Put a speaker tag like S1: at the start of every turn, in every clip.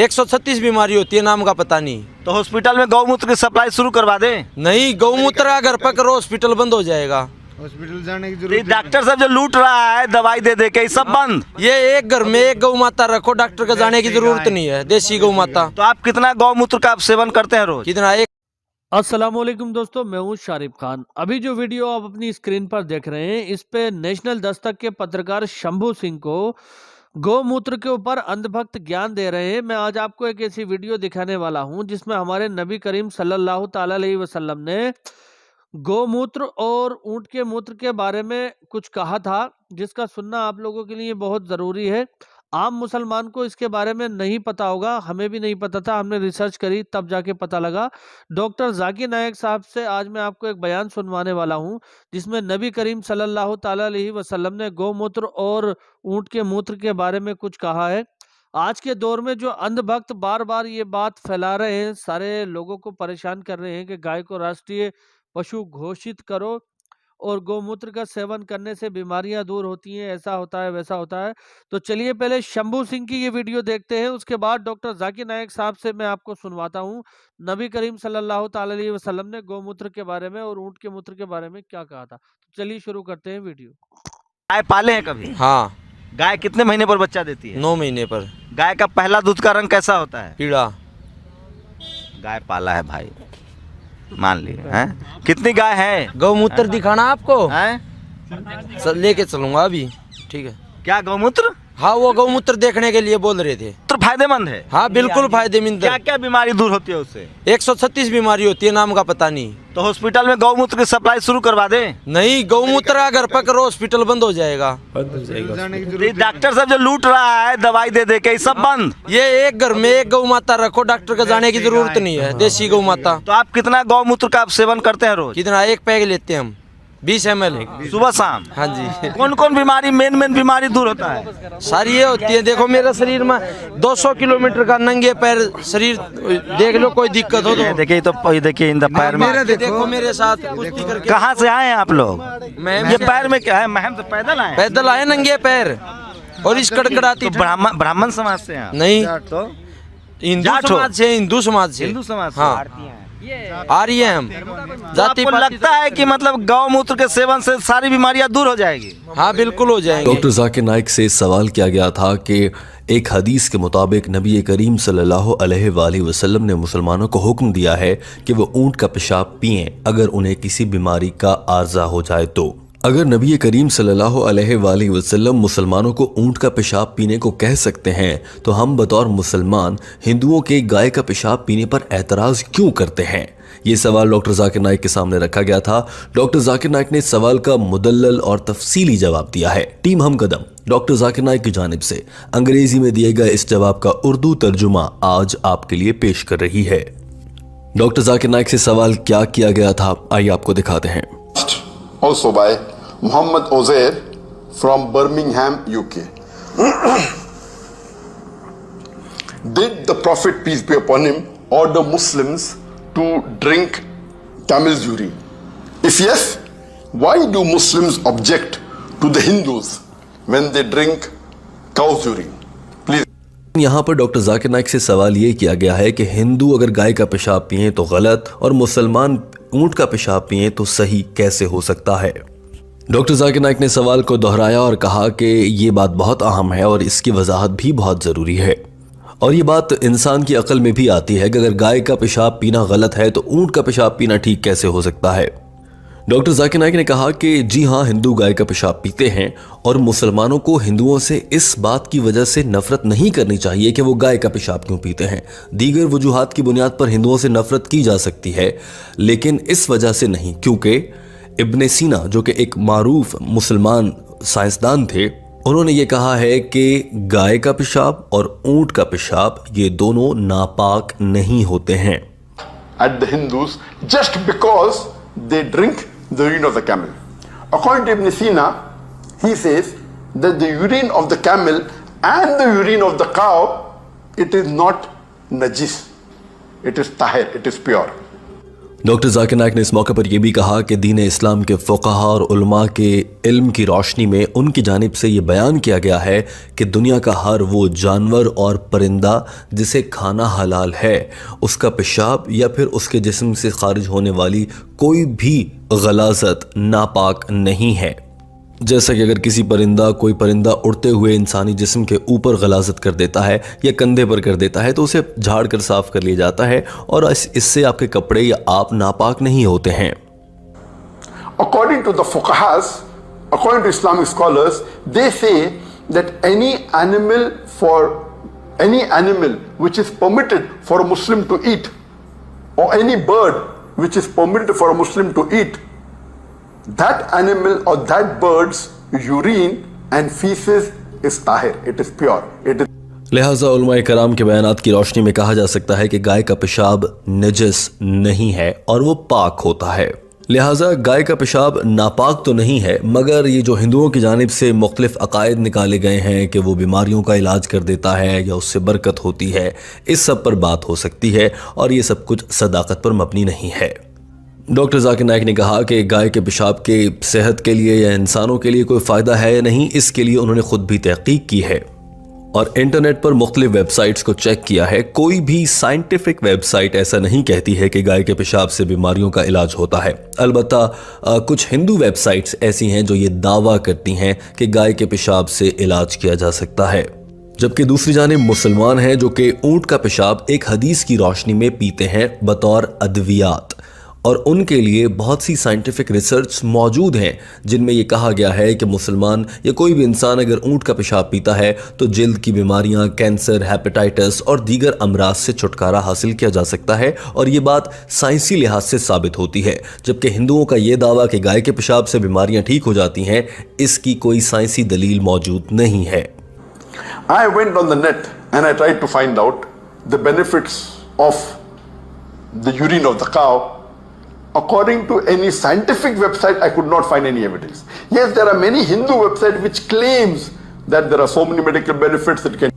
S1: 136 बीमारी होती है, नाम का पता नहीं।
S2: तो हॉस्पिटल में गौमूत्र की सप्लाई शुरू करवा दें।
S1: नहीं, गौमूत्र अगर पकड़ो हॉस्पिटल बंद हो जाएगा।
S3: हॉस्पिटल जाने की
S2: तो
S3: जरूरत
S2: डॉक्टर साहब जो लूट रहा है दवाई दे दे के सब बंद।
S1: ये एक घर में एक गौ माता रखो, डॉक्टर का जाने की जरूरत नहीं है, देसी गौ माता।
S2: तो आप कितना गौमूत्र का आप सेवन करते हैं रोज?
S1: कितना? एक।
S4: अस्सलामुअलैकुम दोस्तों, मैं हूं शारिफ खान। अभी जो वीडियो आप अपनी स्क्रीन पर देख रहे हैं, इस पे नेशनल दस्तक के पत्रकार शंभू सिंह को गौमूत्र के ऊपर अंधभक्त ज्ञान दे रहे हैं। मैं आज आपको एक ऐसी वीडियो दिखाने वाला हूं जिसमें हमारे नबी करीम सल्लल्लाहु ताला अलैहि वसल्लम ने गौमूत्र और ऊंट के मूत्र के बारे में कुछ कहा था, जिसका सुनना आप लोगों के लिए बहुत ज़रूरी है। आम मुसलमान को इसके बारे में नहीं पता होगा, हमें भी नहीं पता था, हमने रिसर्च करी तब जाके पता लगा। डॉक्टर जाकिर नाइक साहब से आज मैं आपको एक बयान सुनवाने वाला हूं जिसमें नबी करीम सल्लल्लाहु ताला अलैहि वसल्लम ने गौमूत्र और ऊंट के मूत्र के बारे में कुछ कहा है। आज के दौर में जो अंधभक्त बार बार ये बात फैला रहे हैं, सारे लोगों को परेशान कर रहे हैं कि गाय को राष्ट्रीय पशु घोषित करो और गौमूत्र का सेवन करने से बीमारियां दूर होती हैं, ऐसा होता है वैसा होता है। तो चलिए पहले शंभू सिंह की ये वीडियो देखते हैं, उसके बाद डॉक्टर जाकिर नाइक साहब से मैं आपको सुनवाता हूं नबी करीम सल्लल्लाहु ताला अलैहि वसल्लम ने गौमूत्र के बारे में और ऊंट के मूत्र के बारे में क्या कहा था। तो चलिए शुरू करते हैं वीडियो।
S2: गाय पाले हैं कभी?
S1: हाँ।
S2: गाय कितने महीने पर बच्चा देती है?
S1: 9 महीने पर।
S2: गाय का पहला दूध का रंग कैसा होता है?
S1: पीला।
S2: गाय पाला है भाई, मान लिए हैं? कितनी गाय है?
S1: गौमूत्र दिखाना आपको
S2: हैं?
S1: लेके चलूंगा अभी, ठीक है?
S2: क्या गौमूत्र?
S1: हाँ, वो गौमूत्र देखने के लिए बोल रहे थे।
S2: तो फायदेमंद है?
S1: हाँ, बिल्कुल फायदेमंद
S2: क्या
S1: है।
S2: क्या बीमारी दूर होती है उससे?
S1: 136 बीमारी होती है, नाम का पता नहीं।
S2: तो हॉस्पिटल में गौमूत्र की सप्लाई शुरू करवा दें।
S1: नहीं, गौमूत्र अगर पकड़ो हॉस्पिटल बंद हो जाएगा।
S3: जाने की
S2: तो
S3: जरूरत
S2: डॉक्टर साहब जो लूट रहा है दवाई दे दे के सब बंद।
S1: ये एक घर में एक गौ माता रखो, डॉक्टर का जाने की जरूरत नहीं है, देसी गौ माता।
S2: तो आप कितना गौमूत्र का आप सेवन करते हैं रोज?
S1: कितना? एक पैक लेते हैं हम, 20 ml
S2: सुबह शाम।
S1: हाँ जी।
S2: कौन कौन बीमारी मेन बीमारी दूर होता है?
S1: सारी ये होती है। देखो मेरे शरीर में 200 किलोमीटर का नंगे पैर शरीर, देख लो कोई दिक्कत हो तो।
S2: देखिए तो देखिए इन पैर में
S1: देखो मेरे साथ कुश्ती करके।
S2: कहाँ से आए हैं आप लोग?
S1: मैं
S2: ये पैर में क्या है? महम से पैदल आए?
S1: पैदल आए नंगे पैर और इस कड़कड़ाती।
S2: तो ब्राह्मण समाज से हैं?
S1: नहीं,
S2: तो
S1: हिंदू समाज से। हिंदू समाज से।
S2: हिंदू समाज से?
S1: हाँ, आ रही है हम। जाति
S2: आपको लगता है कि मतलब गौमूत्र के सेवन से सारी बीमारियां दूर हो जाएगी?
S1: हाँ, बिल्कुल हो जाएंगे।
S5: डॉक्टर जाकिर नाइक से सवाल किया गया था कि एक हदीस के मुताबिक नबी करीम सल्लल्लाहु अलैहि वसल्लम ने मुसलमानों को हुक्म दिया है कि वो ऊंट का पेशाब पिएं अगर उन्हें किसी बीमारी का आर्जा हो जाए तो। अगर नबी करीम सल्लल्लाहु अलैहि वसल्लम मुसलमानों को ऊंट का पेशाब पीने को कह सकते हैं, तो हम बतौर मुसलमान हिंदुओं के गाय का पेशाब पीने पर एतराज़ क्यों करते हैं? ये सवाल डॉक्टर जाकिर नाइक के सामने रखा गया था। डॉक्टर जाकिर नाइक ने इस सवाल का मुदल्लल और तफसीली जवाब दिया है। टीम हम कदम डॉक्टर जाकिर नाइक की जानिब से अंग्रेजी में दिए गए इस जवाब का उर्दू तर्जुमा आज आपके लिए पेश कर रही है। डॉक्टर जाकिर नाइक से सवाल क्या किया गया था, आइए आपको दिखाते हैं।
S6: Also by Muhammad Ozair from Birmingham, UK. Did the Prophet, peace be upon him, order Muslims to drink camel's urine? If yes, why do Muslims object to the Hindus when they drink cow's urine? Please.
S5: यहाँ पर doctor Zakir Naik से सवाल ये किया गया है कि हिंदू अगर गाय का पेशाब पिए तो गलत और मुसलमान ऊंट का पेशाब पिए तो सही कैसे हो सकता है। डॉक्टर जाकिर नाइक ने सवाल को दोहराया और कहा कि ये बात बहुत अहम है और इसकी वजाहत भी बहुत ज़रूरी है। और ये बात इंसान की अक्ल में भी आती है कि अगर गाय का पेशाब पीना गलत है तो ऊंट का पेशाब पीना ठीक कैसे हो सकता है। डॉक्टर जाकिर नाइक ने कहा कि जी हाँ, हिंदू गाय का पेशाब पीते हैं और मुसलमानों को हिंदुओं से इस बात की वजह से नफरत नहीं करनी चाहिए कि वो गाय का पेशाब क्यों पीते हैं। दीगर वजूहात की बुनियाद पर हिंदुओं से नफरत की जा सकती है, लेकिन इस वजह से नहीं, क्योंकि इब्ने सीना जो कि एक मारूफ मुसलमान साइंसदान थे, उन्होंने ये कहा है कि गाय का पेशाब और ऊंट का पेशाब ये दोनों नापाक नहीं होते हैं।
S6: At the Hindus, just because they drink the urine of the camel. According to Ibn Sina, he says that the urine of the camel and the urine of the cow, it is not najis. It is tahir, it is pure.
S5: Doctor Zakir Naik ने इस मौके पर यह भी कहा कि दीन इस्लाम के फ़ुक़हा और उलमा के इल्म की रोशनी में उनकी जानिब से ये बयान किया गया है कि दुनिया का हर वो जानवर और परिंदा जिसे खाना हलाल है, उसका पेशाब या फिर उसके जिस्म से खारिज होने वाली कोई भी गलाज़त नापाक नहीं है। जैसा कि अगर कोई परिंदा उड़ते हुए इंसानी जिस्म के ऊपर गलाजत कर देता है या कंधे पर कर देता है तो उसे झाड़ कर साफ कर लिया जाता है और इससे आपके कपड़े या आप नापाक नहीं होते हैं।
S6: According to the fuqahas, according to Islamic scholars, they say that any animal which is permitted for a Muslim to eat, or any bird which is permitted for a Muslim to eat, that animal or that bird's urine and feces is tahir, it is pure, it is.
S5: लिहाजा उलमाए कराम के बयानात की रोशनी में कहा जा सकता है कि गाय का पेशाब नजस नहीं है और वो पाक होता है। लिहाजा गाय का पेशाब नापाक तो नहीं है, मगर ये जो हिंदुओं की जानिब से मुख्तलिफ अकायद निकाले गए हैं कि वो बीमारियों का इलाज कर देता है या उससे बरकत होती है, इस सब पर बात हो सकती है और ये सब कुछ सदाकत पर मबनी नहीं है। डॉक्टर जाकिर नाइक ने कहा कि गाय के पेशाब के सेहत के लिए या इंसानों के लिए कोई फ़ायदा है या नहीं, इसके लिए उन्होंने ख़ुद भी तहकीक की है और इंटरनेट पर मुख्तलिफ वेबसाइट्स को चेक किया है। कोई भी साइंटिफिक वेबसाइट ऐसा नहीं कहती है कि गाय के पेशाब से बीमारियों का इलाज होता है। अलबत्ता कुछ हिंदू वेबसाइट्स ऐसी हैं जो ये दावा करती हैं कि गाय के पेशाब से इलाज किया जा सकता है, जबकि दूसरी जानिब मुसलमान हैं जो कि ऊँट का पेशाब एक हदीस की रोशनी में पीते हैं बतौर अद्वियात, और उनके लिए बहुत सी साइंटिफिक रिसर्च मौजूद हैं जिनमें यह कहा गया है कि मुसलमान या कोई भी इंसान अगर ऊँट का पेशाब पीता है तो जिल्द की बीमारियां, कैंसर, हेपेटाइटिस और दीगर अमराज से छुटकारा हासिल किया जा सकता है और ये बात साइंसी लिहाज से साबित होती है। जबकि हिंदुओं का ये दावा कि गाय के पेशाब से बीमारियां ठीक हो जाती हैं, इसकी कोई साइंसी दलील मौजूद नहीं है।
S6: I went on the net and I tried to find out the benefits of the urine of the cow. According to any scientific website, I could not find any evidence. Yes, there are many Hindu websites which claims that there are so many medical benefits that can.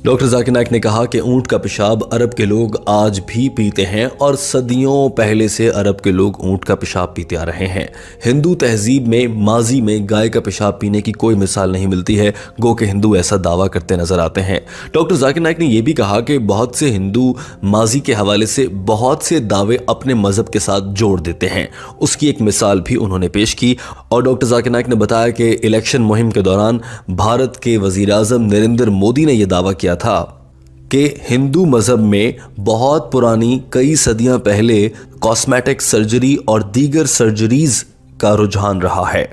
S5: Doctor Zakir Naik ने कहा कि ऊँट का पेशाब अरब के लोग आज भी पीते हैं और सदियों पहले से अरब के लोग ऊँट का पेशाब पीते आ रहे हैं। हिंदू तहजीब में माजी में गाय का पेशाब पीने की कोई मिसाल नहीं मिलती है, गो के हिंदू ऐसा दावा करते नजर आते हैं। डॉक्टर जाकिर नाइक ने यह भी कहा कि बहुत से हिंदू माजी के हवाले से बहुत से दावे अपने मजहब के साथ जोड़ देते हैं। उसकी एक मिसाल भी उन्होंने पेश की और डॉक्टर जाकिर नाइक ने बताया कि इलेक्शन मुहिम के दौरान भारत के वजीर आज़म नरेंद्र मोदी ने यह दावा किया था कि हिंदू मजहब में बहुत पुरानी कई सदियां पहले कॉस्मेटिक सर्जरी और दीगर सर्जरीज का रुझान रहा है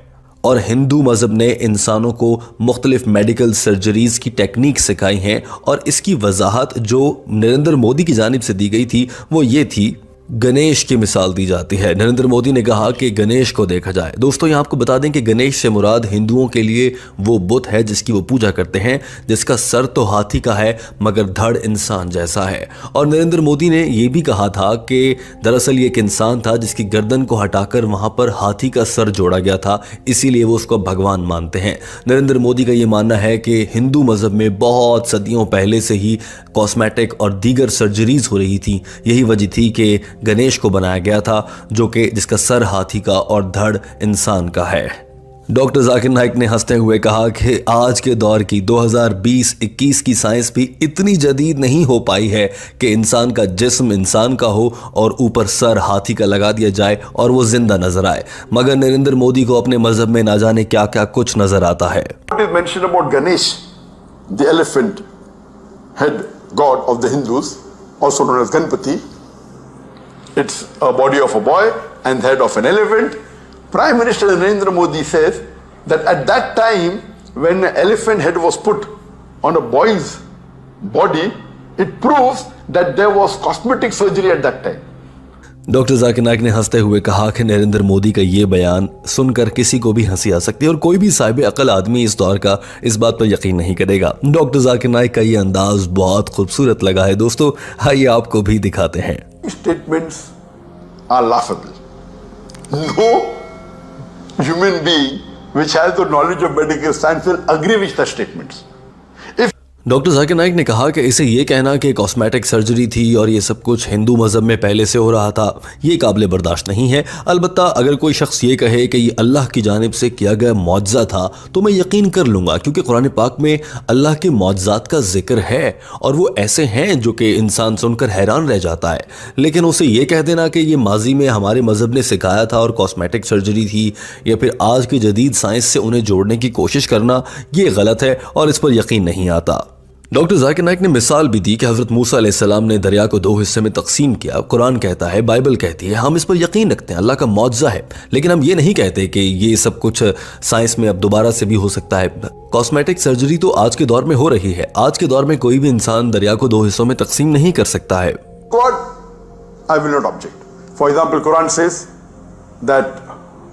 S5: और हिंदू मजहब ने इंसानों को मुख्तलिफ मेडिकल सर्जरीज की टेक्निक सिखाई हैं और इसकी वजाहत जो नरेंद्र मोदी की जानिब से दी गई थी वो ये थी, गणेश की मिसाल दी जाती है। नरेंद्र मोदी ने कहा कि गणेश को देखा जाए। दोस्तों यहाँ आपको बता दें कि गणेश से मुराद हिंदुओं के लिए वो बुत है जिसकी वो पूजा करते हैं, जिसका सर तो हाथी का है मगर धड़ इंसान जैसा है। और नरेंद्र मोदी ने ये भी कहा था कि दरअसल ये एक इंसान था जिसकी गर्दन को हटाकर वहाँ पर हाथी का सर जोड़ा गया था, इसीलिए वो उसको भगवान मानते हैं। नरेंद्र मोदी का ये मानना है कि हिंदू मज़हब में बहुत सदियों पहले से ही कॉस्मेटिक और दीगर सर्जरीज हो रही थी। यही वजह थी कि गणेश को बनाया गया था जो कि जिसका सर हाथी का और धड़ इंसान का है। डॉक्टर जाकिर नाइक ने हंसते हुए कहा कि आज के दौर की 2020-21 की साइंस भी इतनी जदीद नहीं हो पाई है कि इंसान का जिस्म इंसान का हो और ऊपर सर हाथी का लगा दिया जाए और वो जिंदा नजर आए, मगर नरेंद्र मोदी को अपने मजहब में ना जाने क्या क्या कुछ नजर आता है।
S6: What is mentioned about Ganesh, the elephant head god of the Hindus, also known as Ganpati? It's a body of a boy and the head of an elephant. Prime Minister Narendra Modi says that at that time when an elephant head was put on a boy's body, it proves that there was cosmetic surgery at that time.
S5: Doctor Zakir Naik ने हंसते हुए कहा कि नरेंद्र मोदी का ये बयान सुनकर किसी को भी हंसी आ सकती है और कोई भी साहिब अकल आदमी इस दौर का इस बात पर यकीन नहीं करेगा। डॉक्टर जाकिर नाइक का ये अंदाज बहुत खूबसूरत लगा है। दोस्तों आइए आपको भी दिखाते हैं।
S6: Statements are laughable. No human being which has the knowledge of medical science will agree with the statements.
S5: Doctor Zakir Naik ने कहा कि इसे ये कहना कि कॉस्मेटिक सर्जरी थी और ये सब कुछ हिंदू मज़हब में पहले से हो रहा था, ये काबिल बर्दाश्त नहीं है। अलबत्ता अगर कोई शख्स ये कहे कि ये अल्लाह की जानिब से किया गया मौजज़ा था तो मैं यकीन कर लूँगा, क्योंकि कुरान पाक में अल्लाह के मौजज़ात का जिक्र है और वो ऐसे हैं जो कि इंसान सुनकर हैरान रह जाता है। लेकिन उसे ये कह देना कि ये माजी में हमारे मज़हब ने सिखाया था और कॉस्मेटिक सर्जरी थी, या फिर आज की जदीद साइंस से उन्हें जोड़ने की कोशिश करना, ये गलत है और इस पर यकीन नहीं आता। डॉक्टर जाकिर नाइक ने मिसाल भी दी कि हज़रत मूसा अलैहिस्सलाम ने दरिया को 2 हिस्से में तकसीम किया। कुरान कहता है, बाइबल कहती है, हम इस पर यकीन रखते हैं, अल्लाह का मौजज़ा है। लेकिन हम ये नहीं कहते कि ये सब कुछ साइंस में अब दोबारा से भी हो सकता है। कॉस्मेटिक सर्जरी तो आज के दौर में हो रही है। आज के दौर में कोई भी इंसान दरिया को 2 हिस्सों में तकसीम नहीं कर सकता है।
S6: God, I will not object. For example, Quran says that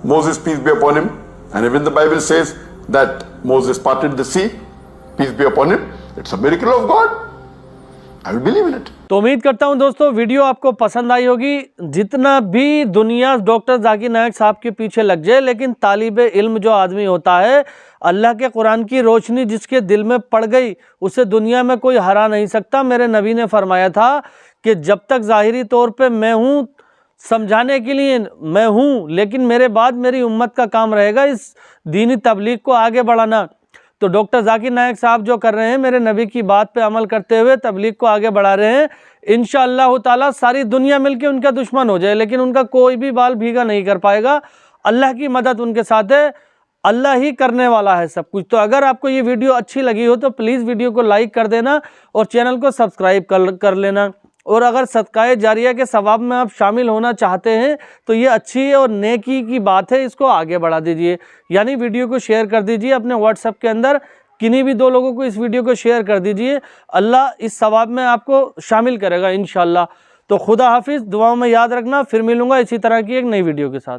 S6: Moses, peace be upon him, and even the Bible says that Moses parted the sea, peace be upon him. It's a miracle of God. I will believe in it.
S4: तो उम्मीद करता हूं दोस्तों video आपको पसंद आई होगी। जितना भी दुनिया डॉक्टर जाकिर नाइक साहब के पीछे लग जाए, लेकिन तालिब इल्म जो आदमी होता है, अल्लाह के कुरान की रोशनी जिसके दिल में पड़ गई, उसे दुनिया में कोई हरा नहीं सकता। मेरे नबी ने फरमाया था कि जब तक ज़ाहिरी तौर पे मैं हूँ, समझाने के लिए मैं हूँ, लेकिन मेरे बाद मेरी उम्मत का काम रहेगा इस दीनी तबलीग को आगे बढ़ाना। तो डॉक्टर जाकिर नाइक साहब जो कर रहे हैं, मेरे नबी की बात पे अमल करते हुए तबलीग को आगे बढ़ा रहे हैं। इंशाअल्लाह ताला सारी दुनिया मिलके उनका दुश्मन हो जाए, लेकिन उनका कोई भी बाल भीगा नहीं कर पाएगा। अल्लाह की मदद उनके साथ है, अल्लाह ही करने वाला है सब कुछ। तो अगर आपको ये वीडियो अच्छी लगी हो तो प्लीज़ वीडियो को लाइक कर देना और चैनल को सब्सक्राइब कर लेना। और अगर सदकाए जारिया के सवाब में आप शामिल होना चाहते हैं तो ये अच्छी और नेकी की बात है, इसको आगे बढ़ा दीजिए। यानी वीडियो को शेयर कर दीजिए अपने व्हाट्सएप के अंदर, किन्हीं भी 2 लोगों को इस वीडियो को शेयर कर दीजिए। अल्लाह इस सवाब में आपको शामिल करेगा इंशाअल्लाह। तो खुदा हाफिज़, दुआओं में याद रखना। फिर मिलूँगा इसी तरह की एक नई वीडियो के साथ।